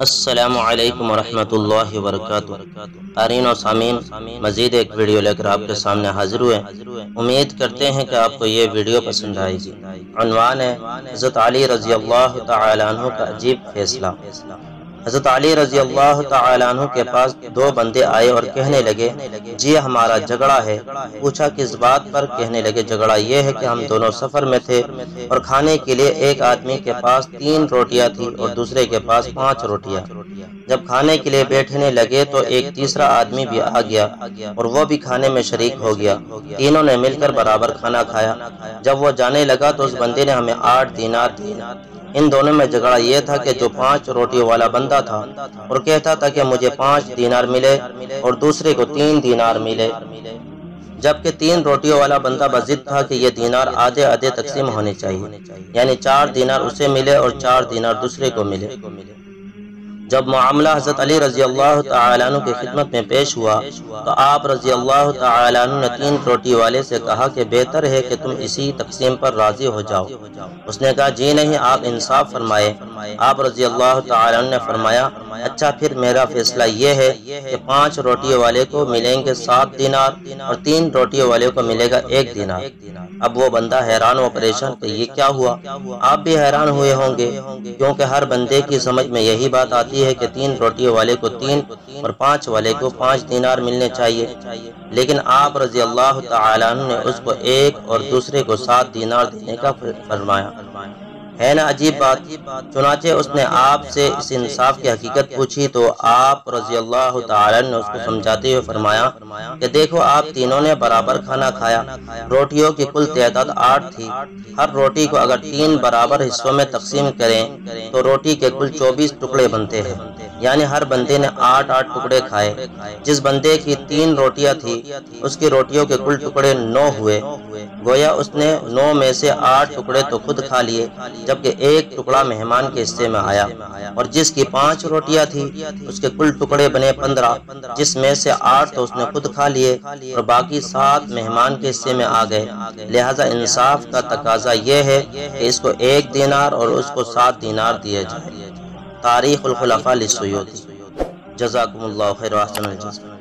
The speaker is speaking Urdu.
السلام علیکم ورحمۃ اللہ وبرکاتہ۔ قارئین و سامعین، مزید ایک ویڈیو لے کر آپ کے سامنے حاضر ہوئے۔ امید کرتے ہیں کہ آپ کو یہ ویڈیو پسند آئے گی۔ عنوان ہے حضرت علی رضی اللہ تعالی عنہ کا عجیب فیصلہ۔ حضرت علی رضی اللہ تعالی عنہ کے پاس دو بندے آئے اور کہنے لگے، جی ہمارا جھگڑا ہے۔ پوچھا کس بات پر؟ کہنے لگے جھگڑا یہ ہے کہ ہم دونوں سفر میں تھے اور کھانے کے لیے ایک آدمی کے پاس 3 روٹیاں تھی اور دوسرے کے پاس 5 روٹیاں۔ جب کھانے کے لیے بیٹھنے لگے تو ایک تیسرا آدمی بھی آ گیا اور وہ بھی کھانے میں شریک ہو گیا۔ تینوں نے مل کر برابر کھانا کھایا۔ جب وہ جانے لگا تو اس بندے نے ہمیں 8 دینار دیے۔ ان دونوں میں جھگڑا یہ تھا کہ جو 5 روٹیوں والا بندہ تھا اور کہتا تھا کہ مجھے 5 دینار ملے اور دوسرے کو 3 دینار ملے، جبکہ 3 روٹیوں والا بندہ بضد تھا کہ یہ دینار آدھے آدھے تقسیم ہونے چاہیے، یعنی 4 دینار اسے ملے اور 4 دینار دوسرے کو ملے۔ جب معاملہ حضرت علی رضی اللہ تعالی عنہ کی خدمت میں پیش ہوا تو آپ رضی اللہ تعالی عنہ نے 3 روٹی والے سے کہا کہ بہتر ہے کہ تم اسی تقسیم پر راضی ہو جاؤ۔ اس نے کہا جی نہیں، آپ انصاف فرمائے۔ آپ رضی اللہ تعالی عنہ نے فرمایا اچھا پھر میرا فیصلہ یہ ہے کہ 5 روٹی والے کو ملیں گے 7 دینار اور 3 روٹی والے کو ملے گا 1 دینار۔ اب وہ بندہ حیران و پریشان کہ یہ کیا ہوا؟ آپ بھی حیران ہوئے ہوں گے، کیونکہ ہر بندے کی سمجھ میں یہی بات آتی ہے کہ 3 روٹی والے کو 3 اور 5 والے کو 5 دینار ملنے چاہیے، لیکن آپ رضی اللہ تعالی عنہ نے اس کو 1 اور دوسرے کو 7 دینار دینے کا فرمایا۔ ہے نا عجیب بات؟ چنانچہ اس نے آپ سے اس انصاف کی حقیقت پوچھی تو آپ رضی اللہ تعالی عنہ نے اس کو سمجھاتے ہوئے فرمایا کہ دیکھو آپ تینوں نے برابر کھانا کھایا، روٹیوں کی کل تعداد 8 تھی، ہر روٹی کو اگر 3 برابر حصوں میں تقسیم کریں تو روٹی کے کل 24 ٹکڑے بنتے ہیں، یعنی ہر بندے نے 8 ٹکڑے کھائے۔ جس بندے کی 3 روٹیاں تھی اس کی روٹیوں کے کل ٹکڑے 9 ہوئے، گویا اس نے 9 میں سے 8 ٹکڑے تو خود کھا لیے جبکہ 1 ٹکڑا مہمان کے حصے میں آیا، اور جس کی 5 روٹیاں تھی اس کے کل ٹکڑے بنے 15، جس میں سے 8 تو اس نے خود کھا لیے اور باقی 7 مہمان کے حصے میں آ گئے۔ لہذا انصاف کا تقاضا یہ ہے کہ اس کو 1 دینار اور اس کو 7 دینار دیے جائے۔ تاریخ الخلفاء للسیوطی۔ جزاکم اللہ خیر و احسن الجزا۔